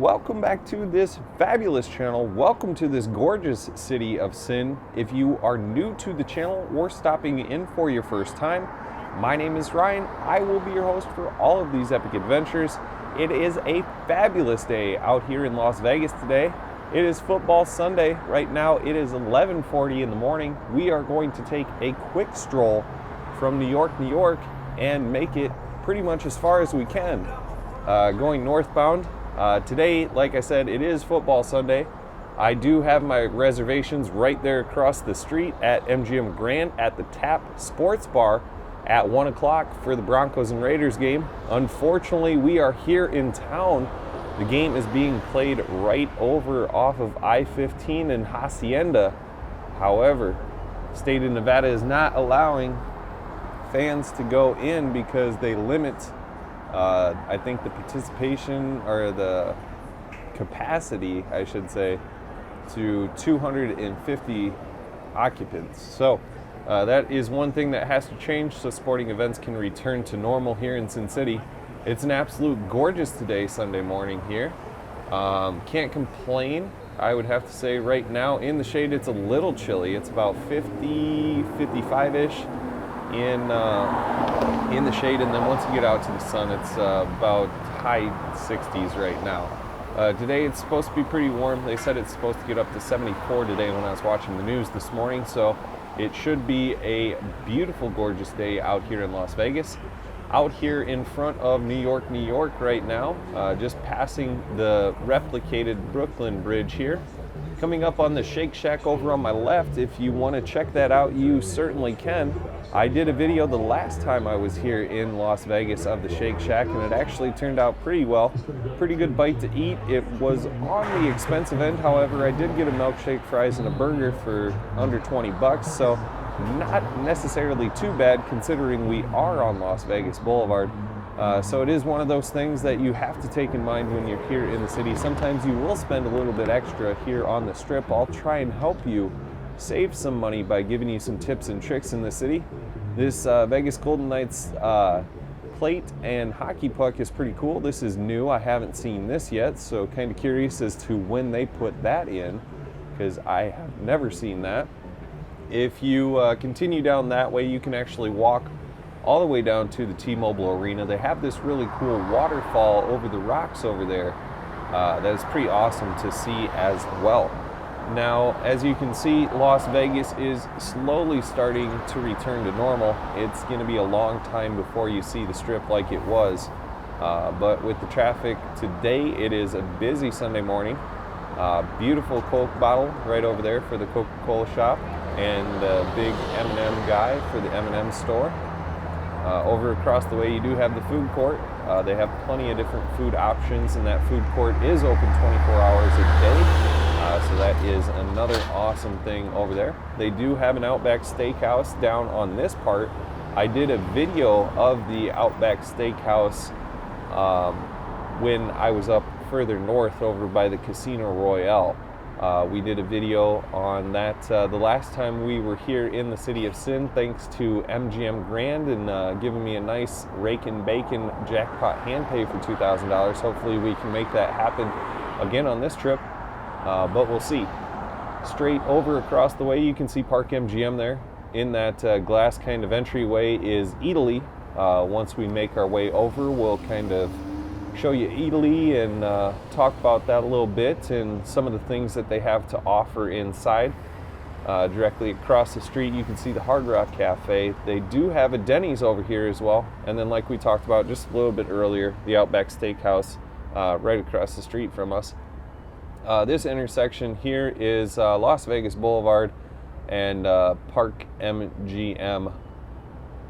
welcome back to this fabulous channel. Welcome to this gorgeous city of sin. If you are new to the channel or stopping in for your first time, my name is Ryan. I will be your host for all of these epic adventures. It is a fabulous day out here in Las Vegas today. It is football Sunday. Right now it is 11:40 in the morning. We are going to take a quick stroll from New York, and make it pretty much as far as we can. Going northbound. Today, like I said, it is football Sunday. I do have my reservations right there across the street at MGM Grand at the Tap Sports Bar at 1 o'clock for the Broncos and Raiders game. Unfortunately, we are here in town. The game is being played right over off of I-15 in Hacienda. However, the state of Nevada is not allowing fans to go in because they limit I think the participation, or the capacity, I should say, to 250 occupants. So that is one thing that has to change so sporting events can return to normal here in Sin City. It's an absolute gorgeous today, Sunday morning here. Can't complain. I would have to say right now in the shade it's a little chilly. It's about 50, 55-ish. In the shade, and then once you get out to the sun, it's about high 60s right now. Today it's supposed to be pretty warm. They said it's supposed to get up to 74 today when I was watching the news this morning, so it should be a beautiful, gorgeous day out here in Las Vegas. Out here in front of New York right now, just passing the replicated Brooklyn Bridge here. Coming up on the Shake Shack over on my left. If you want to check that out, you certainly can. I did a video the last time I was here in Las Vegas of the Shake Shack, and it actually turned out pretty well. Pretty good bite to eat. It was on the expensive end, however, I did get a milkshake, fries, and a burger for under 20 bucks, so not necessarily too bad considering we are on Las Vegas Boulevard. So it is one of those things that you have to take in mind when you're here in the city. Sometimes you will spend a little bit extra here on the strip. I'll try and help you save some money by giving you some tips and tricks in the city. This Vegas Golden Knights plate and hockey puck is pretty cool. This is new. I haven't seen this yet, so kind of curious as to when they put that in, because I have never seen that. If you continue down that way, you can actually walk all the way down to the T-Mobile Arena. They have this really cool waterfall over the rocks over there that is pretty awesome to see as well. Now, as you can see, Las Vegas is slowly starting to return to normal. It's going to be a long time before you see the strip like it was, but with the traffic today, it is a busy Sunday morning. Beautiful Coke bottle right over there for the Coca-Cola shop, and a big M&M guy for the M&M store. Over across the way, you do have the food court. They have plenty of different food options, and that food court is open 24 hours a day. So that is another awesome thing over there. They do have an Outback Steakhouse down on this part. I did a video of the Outback Steakhouse when I was up further north over by the Casino Royale. We did a video on that the last time we were here in the City of Sin, thanks to MGM Grand and giving me a nice Rakin' Bacon jackpot hand pay for $2,000. Hopefully we can make that happen again on this trip, but we'll see. Straight over across the way, you can see Park MGM there. In that glass kind of entryway is Italy. Once we make our way over, we'll kind of show you Italy and talk about that a little bit and some of the things that they have to offer inside. Directly across the street, you can see the Hard Rock Cafe. They do have a Denny's over here as well. And then, like we talked about just a little bit earlier, the Outback Steakhouse right across the street from us. This intersection here is Las Vegas Boulevard and Park MGM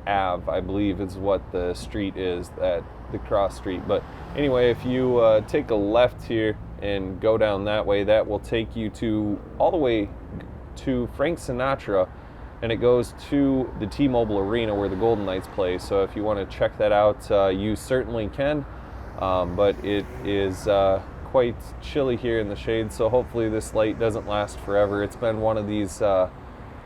Ave, I believe is what the street is, that the cross street. But anyway, if you take a left here and go down that way, that will take you to all the way to Frank Sinatra, and it goes to the T-Mobile Arena where the Golden Knights play. So if you want to check that out, you certainly can. But it is quite chilly here in the shade, so hopefully this light doesn't last forever. It's been one of these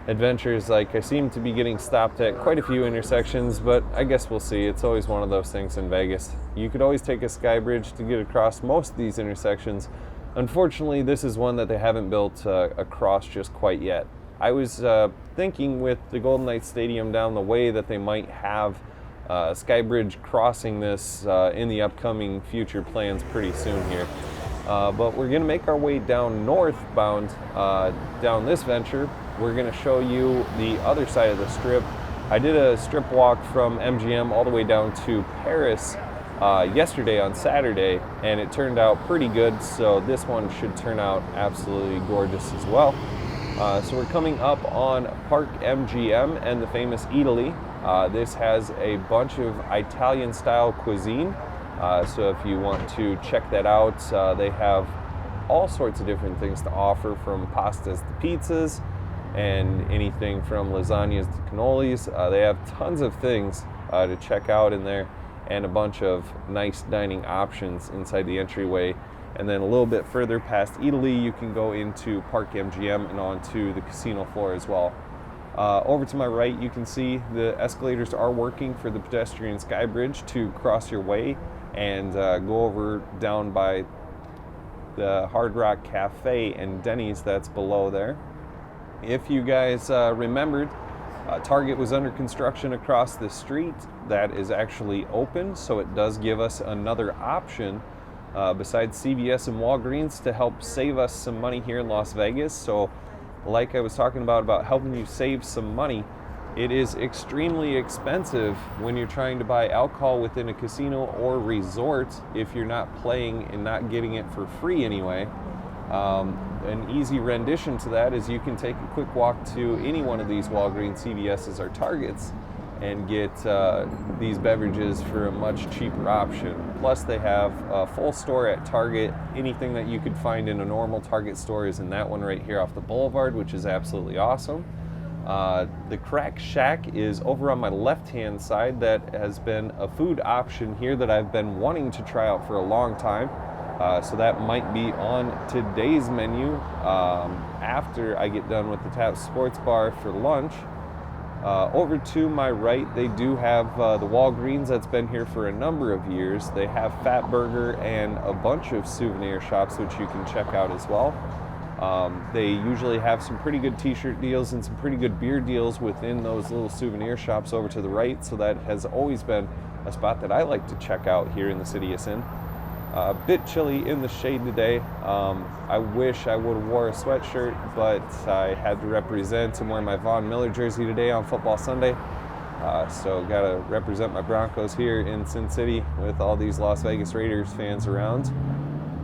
adventures. Like, I seem to be getting stopped at quite a few intersections, but I guess we'll see. It's always one of those things in Vegas. You could always take a sky bridge to get across most of these intersections. Unfortunately, this is one that they haven't built across just quite yet. I was thinking with the Golden Knights Stadium down the way that they might have a sky bridge crossing this in the upcoming future plans pretty soon here. But we're going to make our way down northbound down this venture. We're going to show you the other side of the strip. I did a strip walk from MGM all the way down to Paris yesterday on Saturday, and it turned out pretty good, so this one should turn out absolutely gorgeous as well. So we're coming up on Park MGM and the famous Italy. This has a bunch of Italian-style cuisine, so if you want to check that out, they have all sorts of different things to offer, from pastas to pizzas, and anything from lasagnas to cannolis. They have tons of things to check out in there, and a bunch of nice dining options inside the entryway. And then a little bit further past Italy, you can go into Park MGM and onto the casino floor as well. Over to my right, you can see the escalators are working for the pedestrian sky bridge to cross your way and go over down by the Hard Rock Cafe and Denny's that's below there. If you guys remembered, Target was under construction across the street. That is actually open, so it does give us another option besides CVS and Walgreens to help save us some money here in Las Vegas. So like I was talking about helping you save some money, it is extremely expensive when you're trying to buy alcohol within a casino or resort if you're not playing and not getting it for free anyway. An easy rendition to that is you can take a quick walk to any one of these Walgreens, CVS's, or Targets and get these beverages for a much cheaper option. Plus, they have a full store at Target. Anything that you could find in a normal Target store is in that one right here off the boulevard, which is absolutely awesome. The Crack Shack is over on my left-hand side. That has been a food option here that I've been wanting to try out for a long time. So that might be on today's menu after I get done with the Tap Sports Bar for lunch. Over to my right, they do have the Walgreens that's been here for a number of years. They have Fat Burger and a bunch of souvenir shops which you can check out as well. They usually have some pretty good t-shirt deals and some pretty good beer deals within those little souvenir shops over to the right, so that has always been a spot that I like to check out here in the city of Sin. A bit chilly in the shade today. I wish I would have wore a sweatshirt, but I had to represent and wear my Von Miller jersey today on Football Sunday. So got to represent my Broncos here in Sin City with all these Las Vegas Raiders fans around.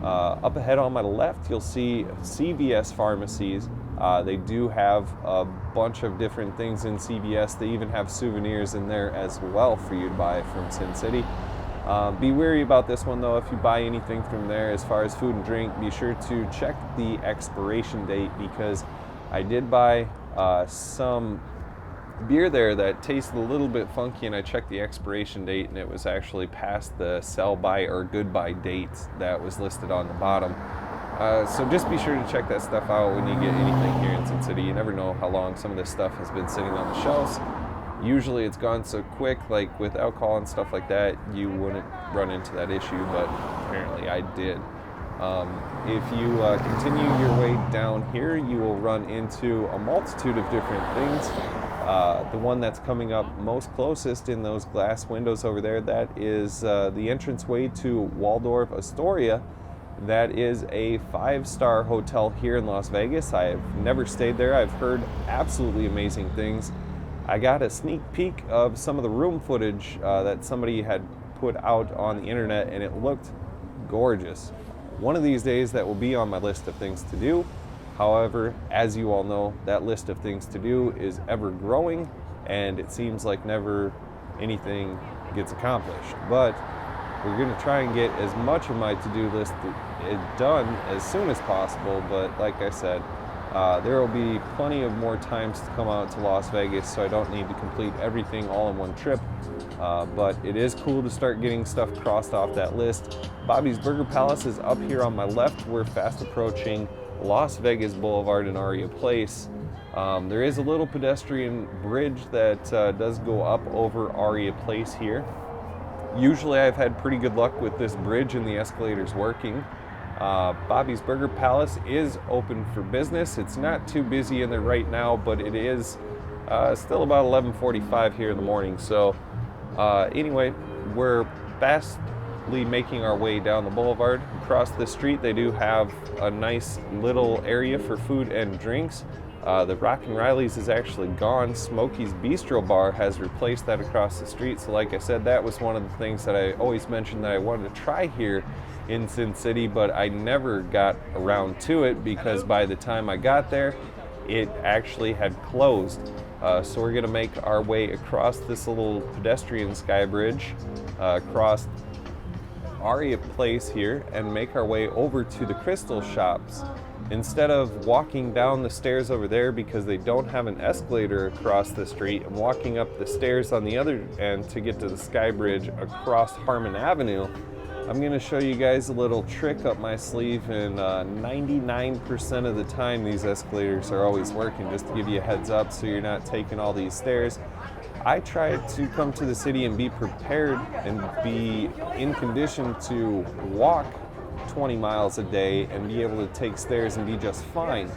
Up ahead on my left, you'll see Cbs Pharmacies. They do have a bunch of different things in CBS. They even have souvenirs in there as well for you to buy from Sin City. Be wary about this one though. If you buy anything from there as far as food and drink, be sure to check the expiration date, because I did buy some beer there that tasted a little bit funky, and I checked the expiration date and it was actually past the sell by or goodbye date that was listed on the bottom. So just be sure to check that stuff out when you get anything here in Sin City. You never know how long some of this stuff has been sitting on the shelves. Usually it's gone so quick, like with alcohol and stuff like that, you wouldn't run into that issue, but apparently I did. If you continue your way down here, you will run into a multitude of different things. The one that's coming up most closest in those glass windows over there, that is the entranceway to Waldorf Astoria. That is a 5-star hotel here in Las Vegas. I have never stayed there. I've heard absolutely amazing things. I got a sneak peek of some of the room footage that somebody had put out on the internet, and it looked gorgeous. One of these days that will be on my list of things to do. However, as you all know, that list of things to do is ever growing, and it seems like never anything gets accomplished. But we're going to try and get as much of my to-do list done as soon as possible. But like I said, there will be plenty of more times to come out to Las Vegas, so I don't need to complete everything all in one trip. But it is cool to start getting stuff crossed off that list. Bobby's Burger Palace is up here on my left. We're fast approaching Las Vegas Boulevard and Aria Place. There is a little pedestrian bridge that does go up over Aria Place here. Usually I've had pretty good luck with this bridge and the escalators working. Bobby's Burger Palace is open for business. It's not too busy in there right now, but it is still about 11:45 here in the morning. So anyway, we're fastly making our way down the boulevard. Across the street, they do have a nice little area for food and drinks. The Rockin' Riley's is actually gone. Smokey's Bistro Bar has replaced that across the street. So like I said, that was one of the things that I always mentioned that I wanted to try here in Sin City, but I never got around to it because by the time I got there, it actually had closed. So we're gonna make our way across this little pedestrian sky bridge, across Aria Place here, and make our way over to the Crystal Shops. Instead of walking down the stairs over there because they don't have an escalator across the street, I'm walking up the stairs on the other end to get to the sky bridge across Harmon Avenue. I'm going to show you guys a little trick up my sleeve, and 99% of the time these escalators are always working, just to give you a heads up so you're not taking all these stairs. I try to come to the city and be prepared and be in condition to walk 20 miles a day and be able to take stairs and be just fine.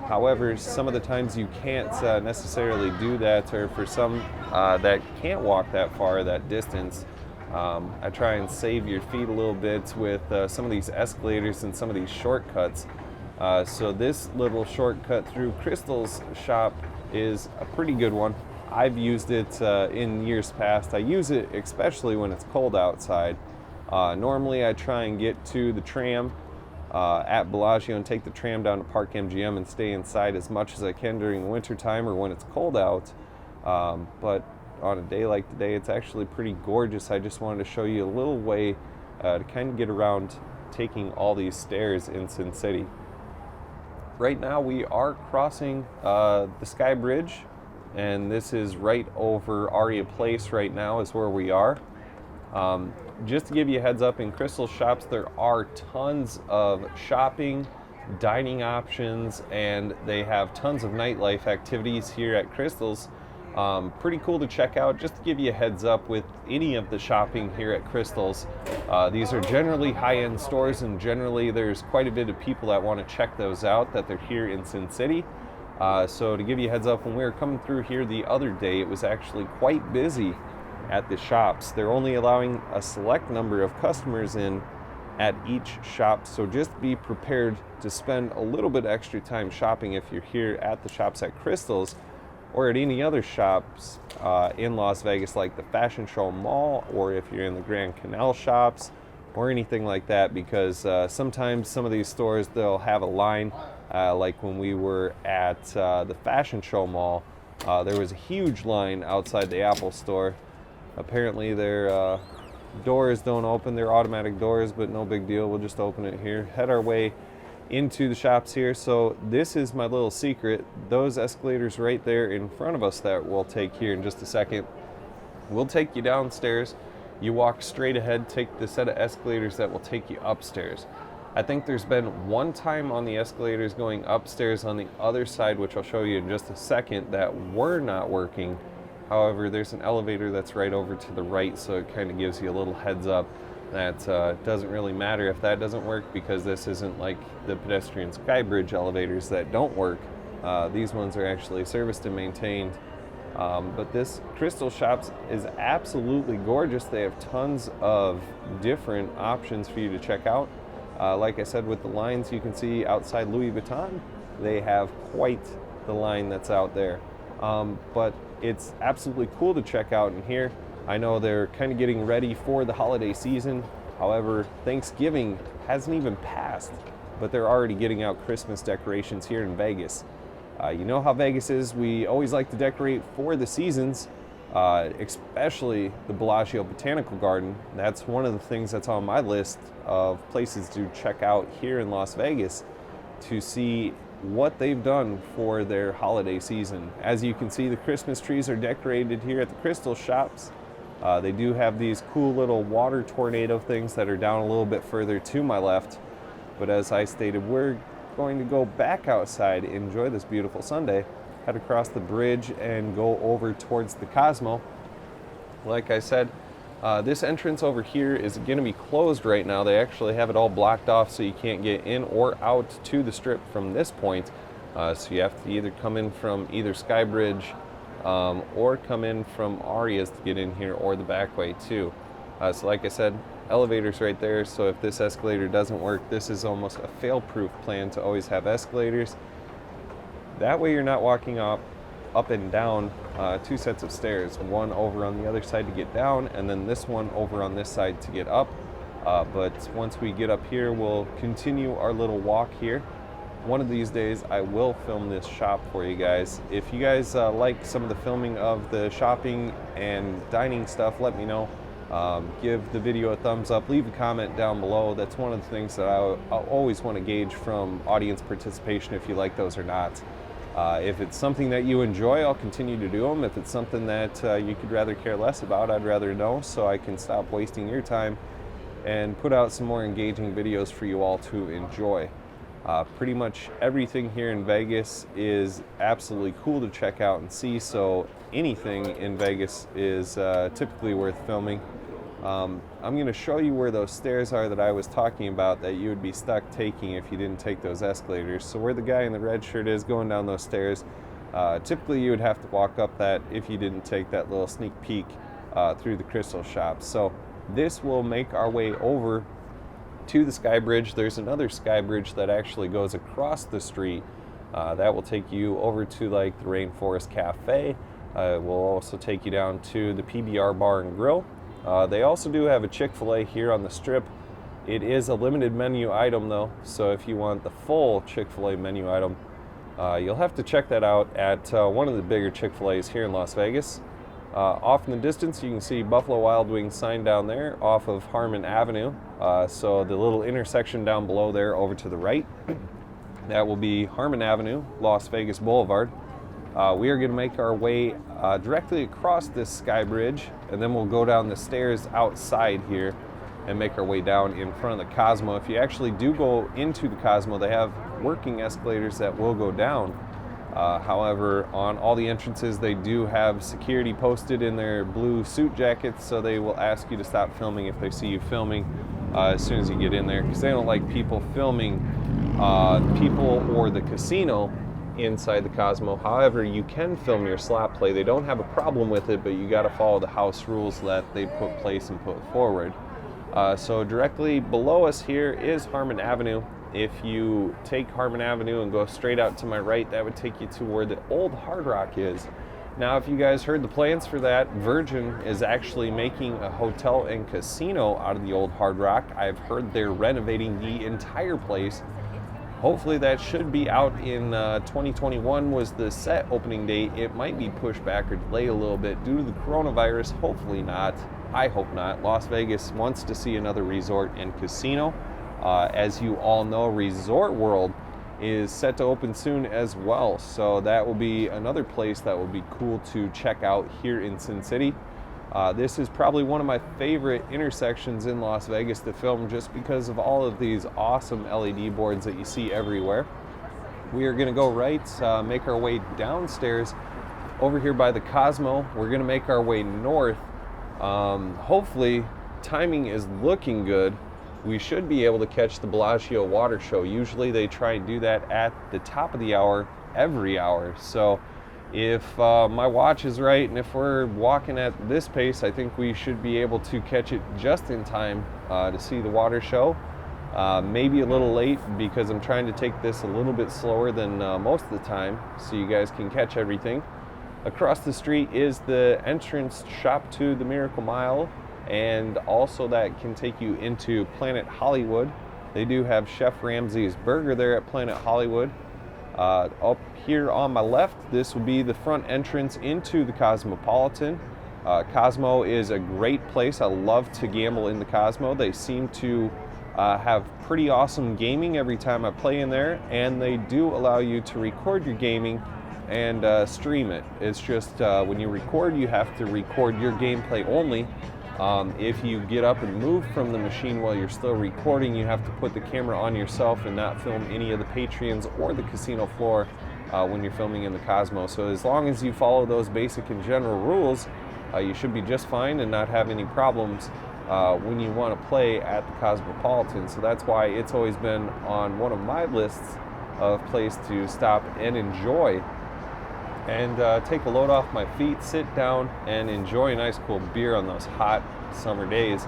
However, some of the times you can't necessarily do that, or for some that can't walk that far, that distance, I try and save your feet a little bit with some of these escalators and some of these shortcuts. So this little shortcut through Crystal's shop is a pretty good one. I've used it in years past. I use it especially when it's cold outside. Normally I try and get to the tram at Bellagio and take the tram down to Park MGM and stay inside as much as I can during the winter time or when it's cold out. But on a day like today, it's actually pretty gorgeous. I just wanted to show you a little way to kind of get around taking all these stairs in Sin City. Right now we are crossing the Sky Bridge, and this is right over Aria Place right now is where we are. Just to give you a heads up, in Crystal Shops there are tons of shopping, dining options, and they have tons of nightlife activities here at Crystal's. Pretty cool to check out. Just to give you a heads up with any of the shopping here at Crystal's, these are generally high-end stores, and generally there's quite a bit of people that want to check those out, that they're here in Sin City. So to give you a heads up, when we were coming through here the other day, it was actually quite busy at the shops. They're only allowing a select number of customers in at each shop, so just be prepared to spend a little bit extra time shopping if you're here at the shops at Crystal's or at any other shops in Las Vegas, like the Fashion Show Mall, or if you're in the Grand Canal shops or anything like that, because sometimes some of these stores, they'll have a line, like when we were at the Fashion Show Mall, there was a huge line outside the Apple store. Apparently their doors don't open, they're automatic doors, but no big deal, we'll just open it here. Head our way into the shops here. So this is my little secret. Those escalators right there in front of us that we'll take here in just a second, we'll take you downstairs. You walk straight ahead, take the set of escalators that will take you upstairs. I think there's been one time on the escalators going upstairs on the other side, which I'll show you in just a second, that were not working. However, there's an elevator that's right over to the right, so it kind of gives you a little heads up that doesn't really matter if that doesn't work, because this isn't like the pedestrian sky bridge elevators that don't work. These ones are actually serviced and maintained. But this Crystal Shops is absolutely gorgeous. They have tons of different options for you to check out. Like I said, with the lines you can see outside Louis Vuitton, they have quite the line that's out there. But it's absolutely cool to check out in here. I know they're kind of getting ready for the holiday season. However, Thanksgiving hasn't even passed, but they're already getting out Christmas decorations here in Vegas. You know how Vegas is. We always like to decorate for the seasons, especially the Bellagio Botanical Garden. That's one of the things that's on my list of places to check out here in Las Vegas to see what they've done for their holiday season. As you can see, the Christmas trees are decorated here at the Crystal Shops. They do have these cool little water tornado things that are down a little bit further to my left. But as I stated, we're going to go back outside, enjoy this beautiful Sunday, head across the bridge and go over towards the Cosmo. Like I said, this entrance over here is going to be closed right now. They actually have it all blocked off so you can't get in or out to the Strip from this point. So you have to either come in from either Skybridge or come in from Arias to get in here, or the back way too. So like I said, elevators right there. So if this escalator doesn't work, this is almost a fail-proof plan to always have escalators. That way you're not walking up and down two sets of stairs, one over on the other side to get down, and then this one over on this side to get up. But once we get up here, we'll continue our little walk here. One of these days I will film this shop for you guys. If you guys like some of the filming of the shopping and dining stuff, let me know. Give the video a thumbs up, leave a comment down below. That's one of the things that I always want to gauge from audience participation, if you like those or not. If it's something that you enjoy, I'll continue to do them. If it's something that you could rather care less about, I'd rather know, so I can stop wasting your time and put out some more engaging videos for you all to enjoy. Pretty much everything here in Vegas is absolutely cool to check out and see, so anything in Vegas is typically worth filming. I'm going to show you where those stairs are that I was talking about that you would be stuck taking if you didn't take those escalators. So where the guy in the red shirt is going down those stairs, typically you would have to walk up that if you didn't take that little sneak peek through the crystal shop. So this will make our way over to the Sky Bridge. There's another Sky Bridge that actually goes across the street. That will take you over to like the Rainforest Cafe. It will also take you down to the PBR Bar and Grill. They also do have a Chick-fil-A here on the Strip. It is a limited menu item though, so if you want the full Chick-fil-A menu item, you'll have to check that out at one of the bigger Chick-fil-A's here in Las Vegas. Off in the distance you can see Buffalo Wild Wings sign down there off of Harmon Avenue. So the little intersection down below there over to the right, that will be Harmon Avenue, Las Vegas Boulevard. We are going to make our way directly across this Sky Bridge, and then we'll go down the stairs outside here and make our way down in front of the Cosmo. If you actually do go into the Cosmo, they have working escalators that will go down. However, on all the entrances, they do have security posted in their blue suit jackets, so they will ask you to stop filming if they see you filming as soon as you get in there, because they don't like people filming people or the casino inside the Cosmo. However, you can film your slot play. They don't have a problem with it, but you got to follow the house rules that they put place and put forward. So directly below us here is Harmon Avenue. If you take Harmon Avenue and go straight out to my right, that would take you to where the old Hard Rock is. Now, if you guys heard the plans for that, Virgin is actually making a hotel and casino out of the old Hard Rock. I've heard they're renovating the entire place. Hopefully that should be out in 2021 was the set opening date. It might be pushed back or delayed a little bit due to the coronavirus. Hopefully not. I hope not. Las Vegas wants to see another resort and casino. As you all know, Resort World is set to open soon as well. So that will be another place that will be cool to check out here in Sin City. This is probably one of my favorite intersections in Las Vegas to film, just because of all of these awesome LED boards that you see everywhere. We are going to go right, make our way downstairs over here by the Cosmo. We're going to make our way north. Hopefully, timing is looking good. We should be able to catch the Bellagio water show. Usually they try and do that at the top of the hour, every hour. So if my watch is right and if we're walking at this pace, I think we should be able to catch it just in time to see the water show. Maybe a little late because I'm trying to take this a little bit slower than most of the time so you guys can catch everything. Across the street is the entrance shop to the Miracle Mile, and also that can take you into Planet Hollywood. They do have Chef Ramsay's Burger there at Planet Hollywood. Up here on my left, this will be the front entrance into the Cosmopolitan. Cosmo is a great place. I love to gamble in the Cosmo. They seem to have pretty awesome gaming every time I play in there, and they do allow you to record your gaming and stream it. It's just when you record, you have to record your gameplay only. If you get up and move from the machine while you're still recording, you have to put the camera on yourself and not film any of the patrons or the casino floor when you're filming in the Cosmo. So as long as you follow those basic and general rules, you should be just fine and not have any problems when you want to play at the Cosmopolitan. So that's why it's always been on one of my lists of places to stop and enjoy and take a load off my feet, sit down, and enjoy a nice cool beer on those hot summer days.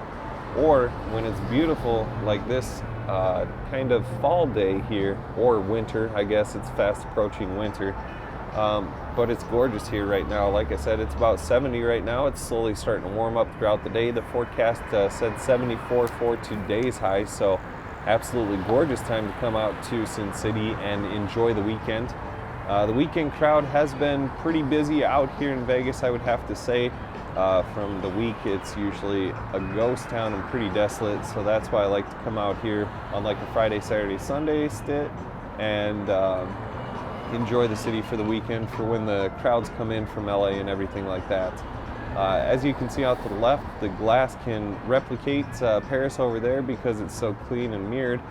Or when it's beautiful like this kind of fall day here, or winter, I guess it's fast approaching winter. But it's gorgeous here right now. Like I said, it's about 70 right now. It's slowly starting to warm up throughout the day. The forecast said 74 for today's high, so absolutely gorgeous time to come out to Sin City and enjoy the weekend. The weekend crowd has been pretty busy out here in Vegas, I would have to say. From the week, it's usually a ghost town and pretty desolate, so that's why I like to come out here on like a Friday, Saturday, Sunday stint and enjoy the city for the weekend for when the crowds come in from LA and everything like that. As you can see out to the left, the glass can replicate Paris over there because it's so clean and mirrored.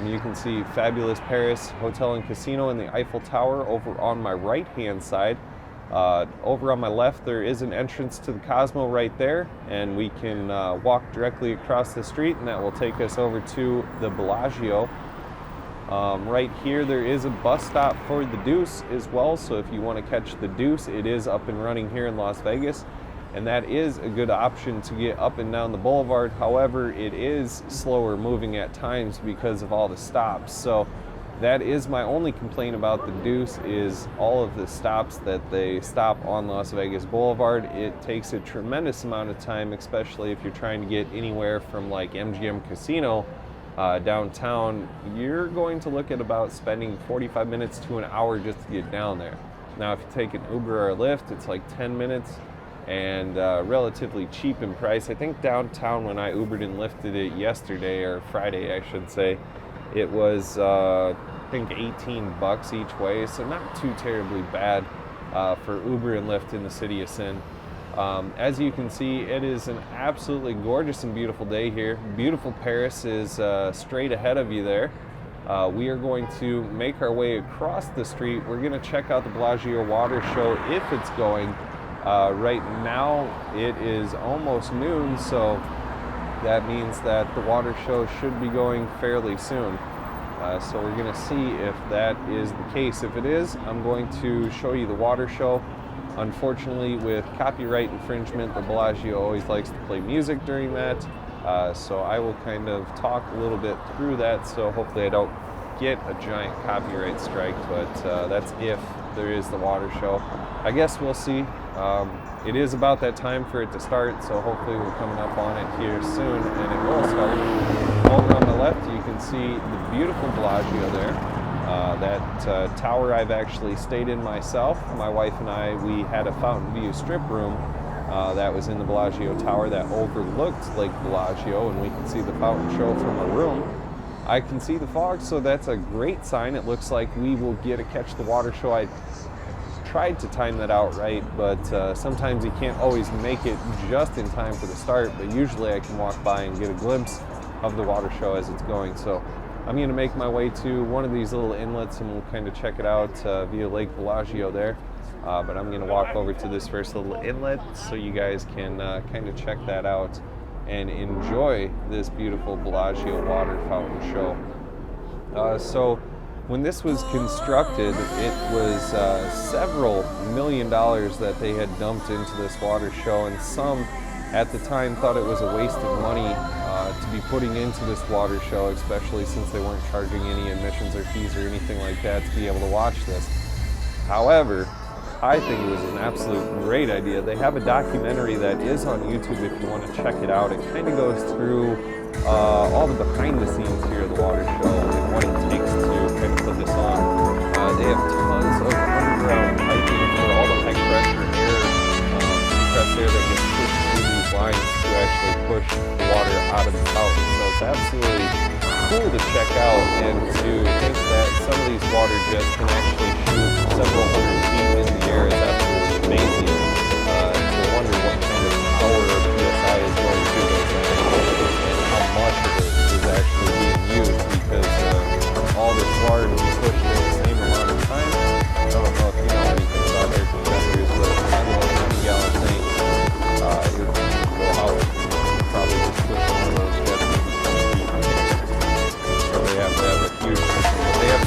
You can see fabulous Paris Hotel and Casino in the Eiffel Tower over on my right hand side. Over on my left there is an entrance to the Cosmo right there, and we can walk directly across the street, and that will take us over to the Bellagio. Right here there is a bus stop for the Deuce as well, so if you want to catch the Deuce, it is up and running here in Las Vegas, and that is a good option to get up and down the boulevard. However, it is slower moving at times because of all the stops. So that is my only complaint about the Deuce, is all of the stops that they stop on Las Vegas Boulevard. It takes a tremendous amount of time, especially if you're trying to get anywhere from like MGM Casino downtown. You're going to look at about spending 45 minutes to an hour just to get down there. Now, if you take an Uber or a Lyft, it's like 10 minutes and relatively cheap in price. I think downtown, when I Ubered and Lyfted it yesterday, or Friday I should say, it was I think $18 each way, so not too terribly bad for Uber and Lyft in the city of Sin. As you can see, it is an absolutely gorgeous and beautiful day here. Beautiful Paris is straight ahead of you there. We are going to make our way across the street. We're going to check out the Bellagio water show if it's going. Right now it is almost noon, so that means that the water show should be going fairly soon. So we're going to see if that is the case. If it is, I'm going to show you the water show. Unfortunately, with copyright infringement, the Bellagio always likes to play music during that. So I will kind of talk a little bit through that, so hopefully I don't get a giant copyright strike, but that's if there is the water show. I guess we'll see. It is about that time for it to start, so hopefully we're coming up on it here soon, and it will start. Over on the left, you can see the beautiful Bellagio there. That tower I've actually stayed in myself. My wife and I, we had a fountain view strip room that was in the Bellagio tower that overlooked Lake Bellagio, and we can see the fountain show from our room. I can see the fog, so that's a great sign. It looks like we will get to catch the water show. I tried to time that out right, but sometimes you can't always make it just in time for the start, but usually I can walk by and get a glimpse of the water show as it's going. So I'm going to make my way to one of these little inlets and we'll kind of check it out via Lake Bellagio there. But I'm going to walk over to this first little inlet so you guys can kind of check that out and enjoy this beautiful Bellagio water fountain show. So when this was constructed, it was several $1 million that they had dumped into this water show, and some at the time thought it was a waste of money to be putting into this water show, especially since they weren't charging any admissions or fees or anything like that to be able to watch this. However, I think it was an absolute great idea. They have a documentary that is on YouTube if you want to check it out. It kind of goes through all the behind the scenes here of the water show and what it takes to kind of put this on. They have tons of underground piping for all the high pressure air, compressed air that gets pushed through these lines to actually push the water out of the fountain. So it's absolutely cool to check out, and to think that some of these water jets can actually shoot several hundred feet in the air is absolutely amazing. To wonder what kind of power of PSI is going through those animals and how much of it is actually being used, because all this water to be pushed in the same amount of time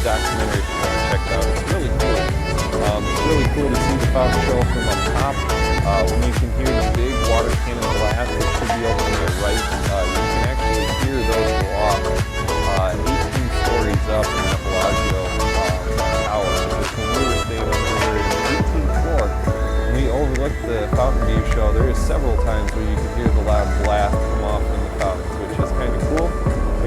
documentary if you want to check it out. It's really cool. It's really cool to see the fountain show from up top. When you can hear the big water cannon blast, it should be over to the right. You can actually hear those go off 18 stories up in that Bellagio tower. Because when we were staying over in the 18th floor, we overlooked the fountain view show. There is several times where you can hear the loud blast come off from the fountains, which is kind of cool,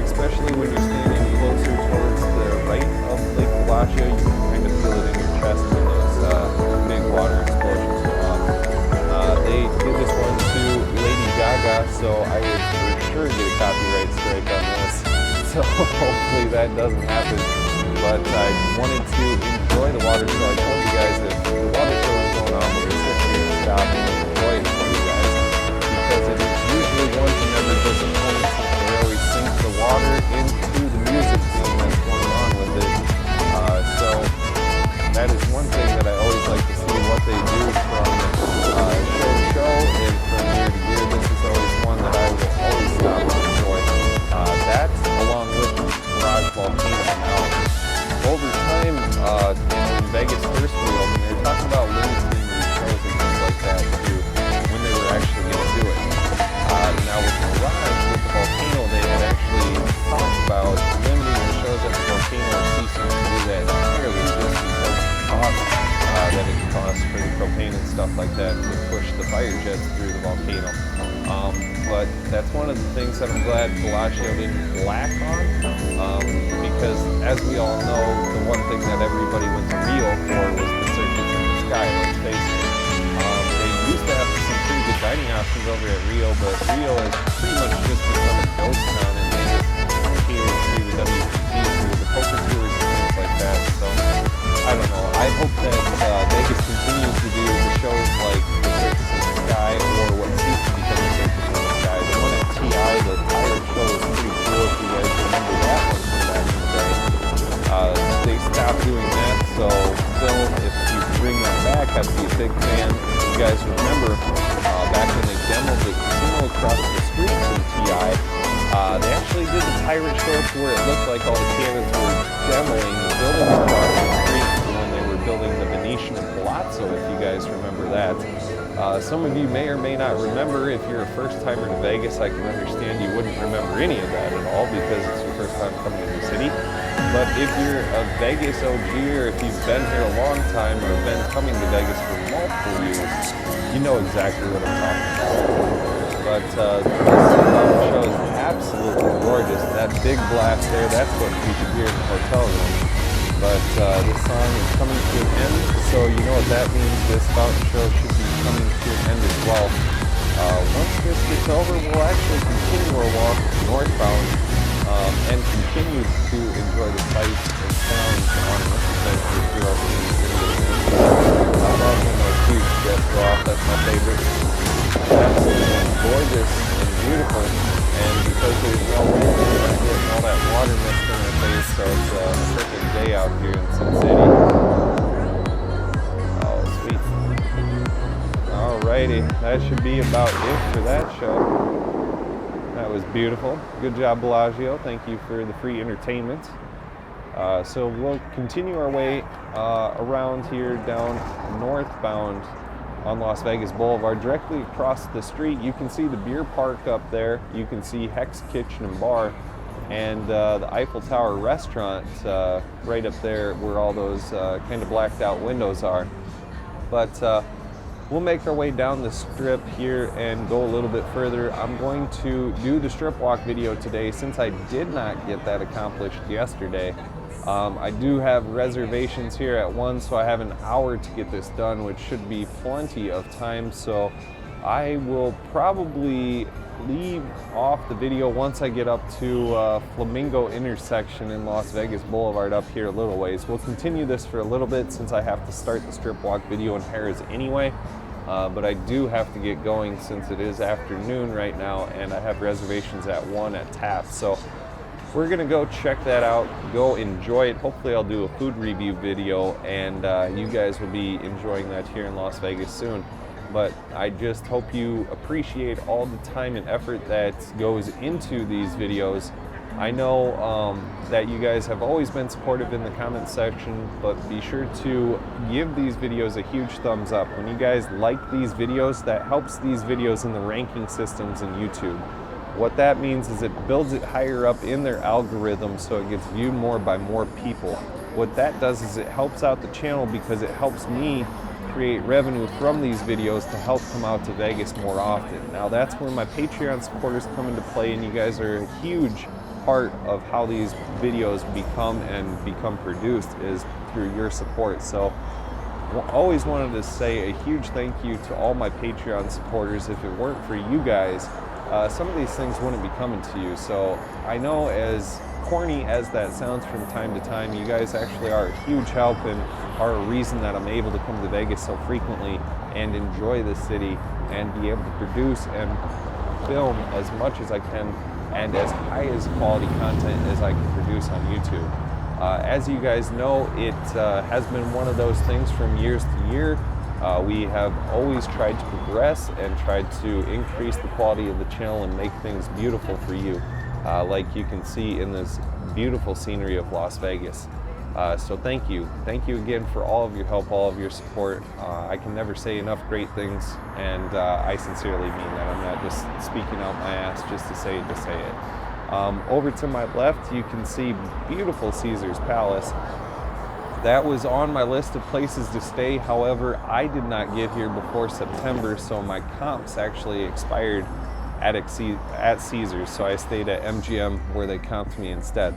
especially when you're standing closer towards the right of Lake Bellagio. You can kind of feel it in your chest when those big water explosions go off. They did this one to Lady Gaga, so I would for sure get a copyright strike on this. So hopefully that doesn't happen. But I wanted to enjoy the water show. I told you guys if the water show is going on, we're going to sit here and stop and enjoy it for you guys. Because it is usually one to never disappoint. They always sink the water into the music theme that's going on with it. So that is one thing that I always like to see what they do from show to show and from year to year. This is always one that I will always stop and enjoy. That, along with Mirage Volcano. Now, over time, when Vegas first reopened, they were talking about limiting these shows and things like that to when they were actually going to do it. Now with Mirage, with the volcano, they had actually talked about limiting the shows at the volcano and ceasing to do that entirely just because of the cost that it costs for the propane and stuff like that to push the fire jets through the volcano. But that's one of the things that I'm glad Bellagio didn't lack on, because as we all know, the one thing that everybody went to Rio for was the circus in the sky, let's face it. They used to have some pretty good dining options over at Rio, but Rio has pretty much just become a ghost town, and they just cater to the WPT, through the poker tours and things like that. So, I don't know. I hope that Vegas continues to do the shows like the circus in the sky, or what seems to become the circus in the sky. The one at TI, the pirate show, is pretty cool if you guys remember that one from back in the day. They stopped doing that, so Phil, if you bring that back, I'd be a big fan. You guys remember back when they demoed the casino across the street from TI, they actually did the pirate show to where it looked like all the cannons were demoing the building across the street when they were building the Venetian Palazzo, if you guys remember that. Some of you may or may not remember. If you're a first-timer to Vegas, I can understand you wouldn't remember any of that at all because it's your first time coming to the city. But if you're a Vegas OG, or if you've been here a long time or been coming to Vegas for multiple years, you know exactly what I'm talking about. But this show is absolutely gorgeous. That big blast there, that's what you can hear in the hotel room. But this song is coming to an end, so you know what that means. This fountain show should be coming to an end as well. Once this gets over, we'll actually continue our walk northbound and continue to enjoy the sights and sounds on this adventure throughout the city. I love when those huge jets go off. That's my favorite. Absolutely gorgeous and beautiful, and because there's no wind, we're not getting all that water mist in our face, so it's a perfect day out here in Sin City. Oh, sweet. Alrighty, that should be about it for that show. That was beautiful. Good job, Bellagio. Thank you for the free entertainment. So we'll continue our way around here down northbound on Las Vegas Boulevard. Directly across the street, you can see the beer park up there. You can see Hex Kitchen and Bar, and the Eiffel Tower restaurant right up there where all those kind of blacked out windows are. But we'll make our way down the strip here and go a little bit further. I'm going to do the strip walk video today since I did not get that accomplished yesterday. I do have reservations here at 1, so I have an hour to get this done, which should be plenty of time. So I will probably leave off the video once I get up to Flamingo intersection in Las Vegas Boulevard up here a little ways. We'll continue this for a little bit since I have to start the strip walk video in Harris anyway. But I do have to get going since it is afternoon right now and I have reservations at 1 at TAP. So we're gonna go check that out, go enjoy it. Hopefully I'll do a food review video and you guys will be enjoying that here in Las Vegas soon. But I just hope you appreciate all the time and effort that goes into these videos I know that you guys have always been supportive in the comment section, but be sure to give these videos a huge thumbs up. When you guys like these videos, that helps these videos in the ranking systems in YouTube. What that means is it builds it higher up in their algorithm so it gets viewed more by more people. What that does is it helps out the channel because it helps me create revenue from these videos to help come out to Vegas more often. Now that's where my Patreon supporters come into play, and you guys are a huge part of how these videos become produced is through your support. So always wanted to say a huge thank you to all my Patreon supporters. If it weren't for you guys, some of these things wouldn't be coming to you. So I know, as corny as that sounds from time to time, you guys actually are a huge help and are a reason that I'm able to come to Vegas so frequently and enjoy the city and be able to produce and film as much as I can and as high as quality content as I can produce on YouTube. As you guys know, it has been one of those things from years to year. We have always tried to progress and tried to increase the quality of the channel and make things beautiful for you, like you can see in this beautiful scenery of Las Vegas. So thank you. Thank you again for all of your help, all of your support. I can never say enough great things, and I sincerely mean that. I'm not just speaking out my ass just to say it. Over to my left, you can see beautiful Caesars Palace. That was on my list of places to stay. However, I did not get here before September, so my comps actually expired at Caesars, so I stayed at MGM where they comped me instead.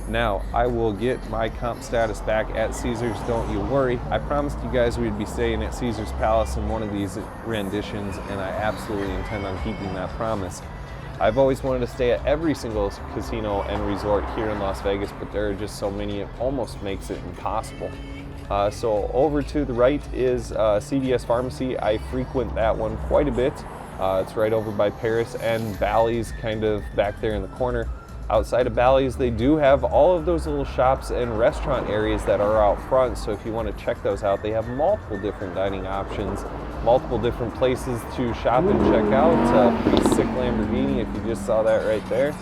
Now, I will get my comp status back at Caesars, don't you worry. I promised you guys we'd be staying at Caesars Palace in one of these renditions, and I absolutely intend on keeping that promise. I've always wanted to stay at every single casino and resort here in Las Vegas, but there are just so many, it almost makes it impossible. So over to the right is Cvs Pharmacy. I frequent that one quite a bit. It's right over by Paris and Bally's, kind of back there in the corner. Outside of Bally's, they do have all of those little shops and restaurant areas that are out front, so if you want to check those out, they have multiple different dining options, multiple different places to shop and check out. Pretty sick Lamborghini, if you just saw that right there.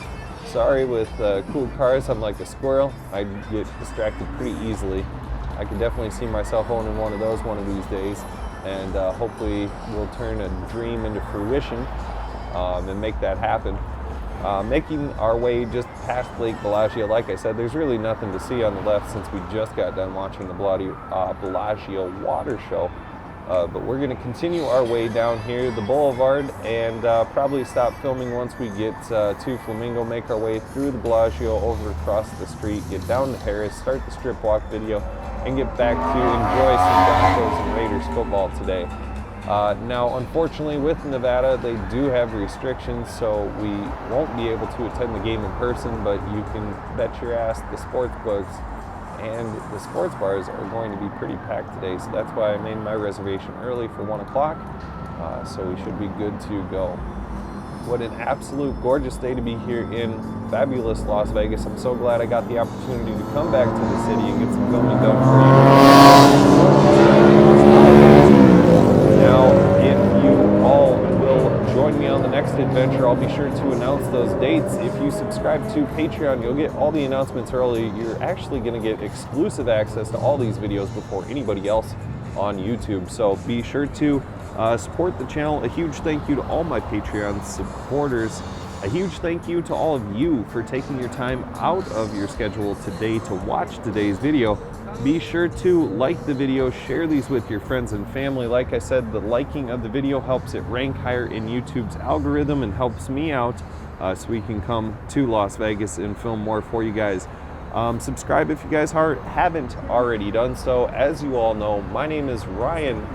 Sorry, with cool cars, I'm like a squirrel. I get distracted pretty easily. I could definitely see myself owning one of those one of these days, and hopefully we'll turn a dream into fruition and make that happen. Making our way just past Lake Bellagio. Like I said, there's really nothing to see on the left since we just got done watching the Bellagio water show. But we're going to continue our way down here, the boulevard, and probably stop filming once we get to Flamingo, make our way through the Bellagio, over across the street, get down to Harris, start the strip walk video, and get back to enjoy some Broncos and Raiders football today. Now, unfortunately, with Nevada, they do have restrictions, so we won't be able to attend the game in person, but you can bet your ass the sports books and the sports bars are going to be pretty packed today, so that's why I made my reservation early for 1 o'clock, so we should be good to go. What an absolute gorgeous day to be here in fabulous Las Vegas. I'm so glad I got the opportunity to come back to the city and get some filming done for you. Now, if you all will join me on the next adventure, I'll be sure to announce those dates. If you subscribe to Patreon, you'll get all the announcements early. You're actually going to get exclusive access to all these videos before anybody else on YouTube. So be sure to support the channel. A huge thank you to all my Patreon supporters. A huge thank you to all of you for taking your time out of your schedule today to watch today's video. Be sure to like the video, share these with your friends and family. Like I said, the liking of the video helps it rank higher in YouTube's algorithm and helps me out so we can come to Las Vegas and film more for you guys. Subscribe if you guys haven't already done so. As you all know, my name is Ryan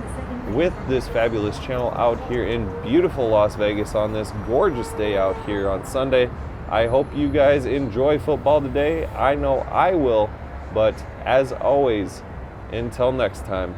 with this fabulous channel out here in beautiful Las Vegas on this gorgeous day out here on Sunday. I hope you guys enjoy football today. I know I will. But as always, until next time.